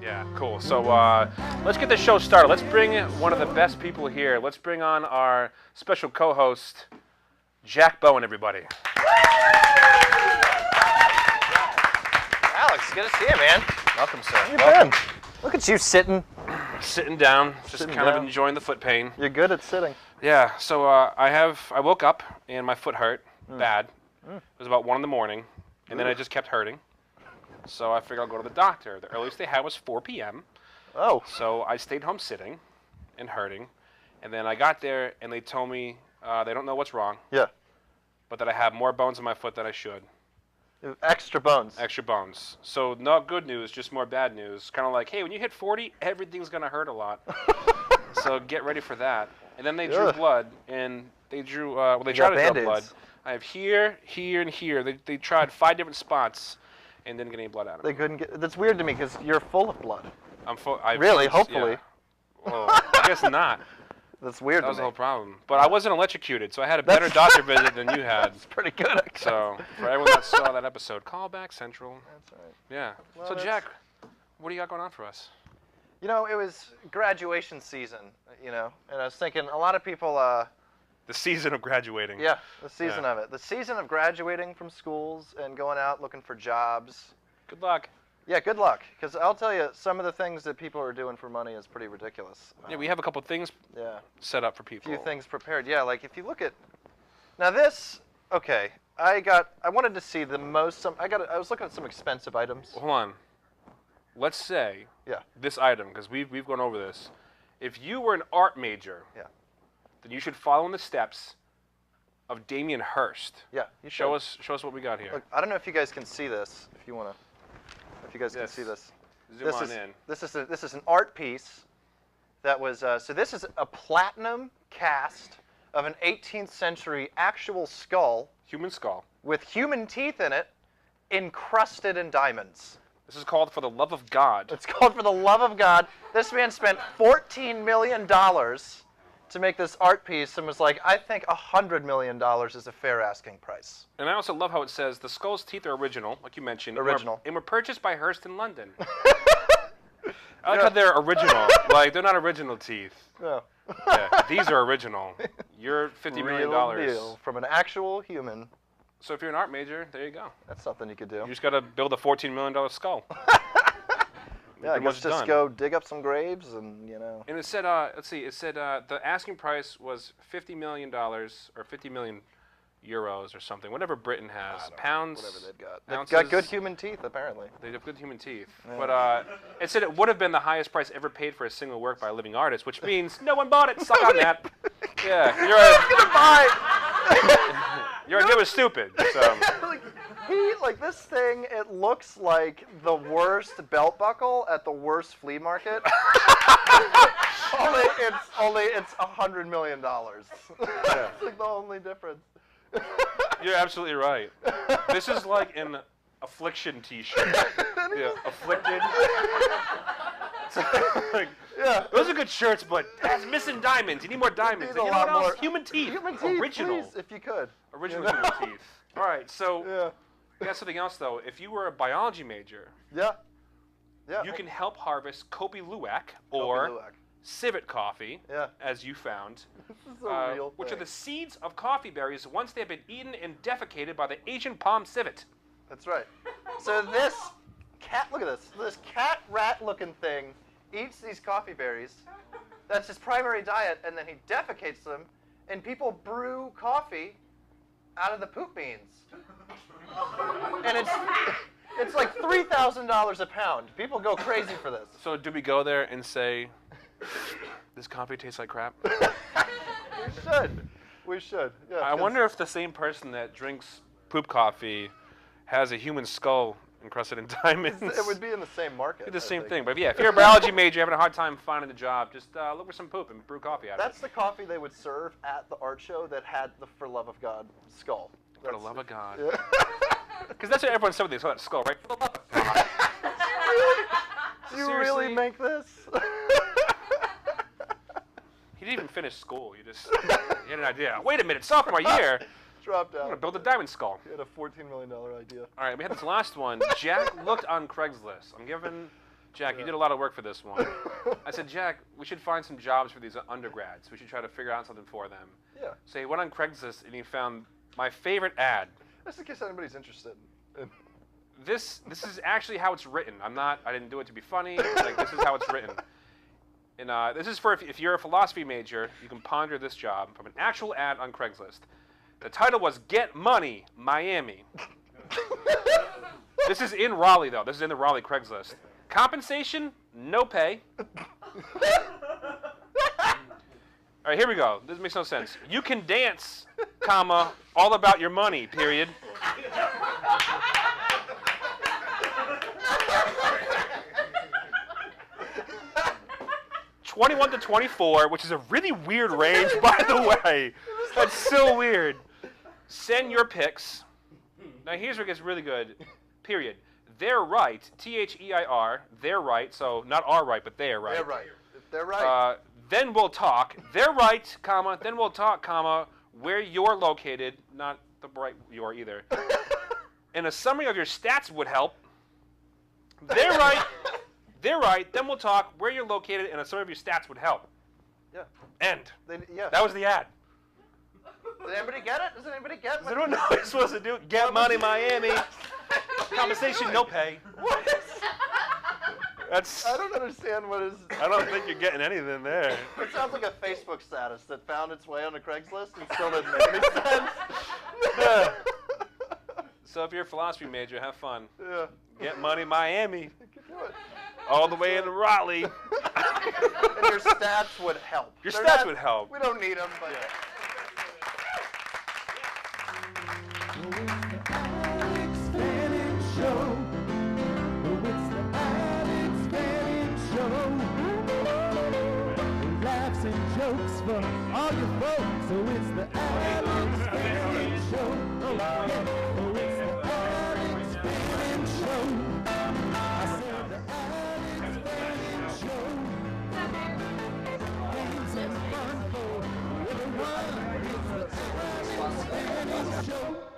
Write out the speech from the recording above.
Yeah, cool. So let's get the show started. Let's bring one of the best people here. Let's bring on our special co-host, Jack Bowen, everybody. Alex, good to see you, man. Welcome, sir. How you been? Look at you sitting. Sitting down, just Sitting kind of down. enjoying the foot pain. You're good at sitting. Yeah, so I woke up and my foot hurt bad. It was about 1 in the morning, and then it just kept hurting. So I figured I'll go to the doctor. The earliest they had was 4 p.m. Oh. So I stayed home sitting and hurting, and then I got there and they told me they don't know what's wrong, Yeah. but that I have more bones in my foot than I should. Extra bones. Extra bones. So not good news, just more bad news. Kind of like, hey, when you hit 40, everything's gonna hurt a lot. So get ready for that. And then they drew blood, and they drew. Well, they tried to draw blood. I have here, here, and here. They tried 5 different spots, and didn't get any blood out of They me. couldn't get. That's weird to me because you're full of blood. I'm full. Really? Hopefully. Yeah. Well, I guess not. That's weird That to was me. the whole problem. But I wasn't electrocuted, so I had a better doctor visit than you had. That's pretty good, actually. So for everyone that saw that episode, call back Central. That's right. Yeah. Well, So that's- Jack, what do you got going on for us? You know, it was graduation season, you know, and I was thinking a lot of people, The season of graduating. yeah, the season Yeah. of it. The season of graduating from schools and going out looking for jobs. Good luck. Yeah, good luck, because I'll tell you, some of the things that people are doing for money is pretty ridiculous. Yeah, we have a couple things Yeah, set up for a people. few things prepared. Yeah, like if you look at, now this, okay, I wanted to see the most, I was looking at some expensive items. Hold on. Let's say Yeah, this item, because we've gone over this. If you were an art major, yeah, then you should follow in the steps of Damien Hirst. yeah. You Show should. us what we got here. Look, I don't know if you guys can see this, if you want to, if you guys can Yes. see this. Zoom on in. This is an art piece that was, so this is a platinum cast of an 18th century actual skull Human skull. with human teeth in it, encrusted in diamonds. This is called For the Love of God. It's called For the Love of God. This man spent $14 million to make this art piece and was like, I think $100 million is a fair asking price. And I also love how it says the skull's teeth are original, like you mentioned. Original. And were purchased by Hearst in London. I like how they're original. Like, they're not original teeth. No. Yeah, these are original. You're $50 million. Real deal from an actual human. So if you're an art major, there you go. That's something you could do. You just got to build a $14 million skull. Yeah, I Pretty much guess just done. go dig up some graves and, you know. And it said, let's see, it said the asking price was $50 million or 50 million euros or something, whatever Britain has. Pounds. Whatever they've got. They've ounces. got good human teeth, apparently. They have good human teeth. Yeah. But it said it would have been the highest price ever paid for a single work by a living artist, which means no one bought it. Suck on that. Yeah, your idea was stupid. So. Like this thing, it looks like the worst belt buckle at the worst flea market. only it's $100 million. Yeah. It's like the only difference. You're absolutely right. This is like an affliction T-shirt. Yeah, afflicted. Like, Yeah. those are good shirts, but that's missing diamonds. You need more diamonds. Need And a you know lot what else? more. Human teeth. Human teeth, Original. please, if you could. Original You know? human teeth. All right, so Yeah. we got something else though. If you were a biology major, Yeah. Yeah. you can help harvest Kobe Luwak Kobe or Luwak. civet coffee, Yeah. as you found, This is a real which are thing. the seeds of coffee berries once they've been eaten and defecated by the Asian palm civet. That's right. So this cat, look at this. This cat rat looking thing eats these coffee berries. That's his primary diet, and then he defecates them, and people brew coffee out of the poop beans. And it's like $3,000 a pound. People go crazy for this. So do we go there and say, this coffee tastes like crap? We should. We should. Yeah, I 'cause wonder if the same person that drinks poop coffee has a human skull encrusted in diamonds. it would be in the same market. Be the I same think. thing. But yeah, if you're a biology major having a hard time finding a job, just look for some poop and brew coffee out That's of the coffee they would serve at the art show that had the For Love of God skull. it. For the love of God. Yeah. Because that's what everyone said when they saw that skull, right? For the love of God. Do you Seriously? really make this? He didn't even finish school. He had an idea. Wait a minute, sophomore year, Dropped I'm going to out. build a diamond skull. He had a $14 million idea. All right, we had this last one. Jack looked on Craigslist. I'm giving Jack, you did a lot of work for this one. I said, Jack, we should find some jobs for these undergrads. We should try to figure out something for them. Yeah. So he went on Craigslist and he found my favorite ad. Just in case anybody's interested. This is actually how it's written. I didn't do it to be funny. Like, this is how it's written. And this is for if you're a philosophy major, you can ponder this job from an actual ad on Craigslist. The title was Get Money, Miami. This is in Raleigh, though. This is in the Raleigh Craigslist. Compensation, no pay. All right, here we go. This makes no sense. You can dance, comma, all about your money, period. (21 to 24), which is a really weird range, by the way. That's so weird. Send your pics. Now here's where it gets really good. Period. They're right. T-H-E-I-R. They're right. So not our right, but they're right. They're right. If they're right. Then we'll talk. They're right, comma. Then we'll talk, comma. Where you're located. Not the right you're either. And a summary of your stats would help. They're right. They're right. Then we'll talk. Where you're located and a summary of your stats would help. Yeah. End. Yeah. That was the ad. Did anybody get it? Does anybody get it? Does anyone know what you're supposed to do? Get money, Miami. Compensation, no pay. What is... That's... I don't understand what is... I don't think you're getting anything there. It sounds like a Facebook status that found its way on a Craigslist and still didn't make any sense. Yeah. So if you're a philosophy major, have fun. Yeah. Get money, Miami. You can do it. All the way into Raleigh. And your stats would help. Your stats would help. We don't need them, but... Yeah. Jokes for all your folks, so it's the Alex Fanning Show. Oh, yeah. Oh, it's the Alex Fanning Show. I said the Alex Fanning Show. Games and fun for everyone. It's the Alex Fanning Show.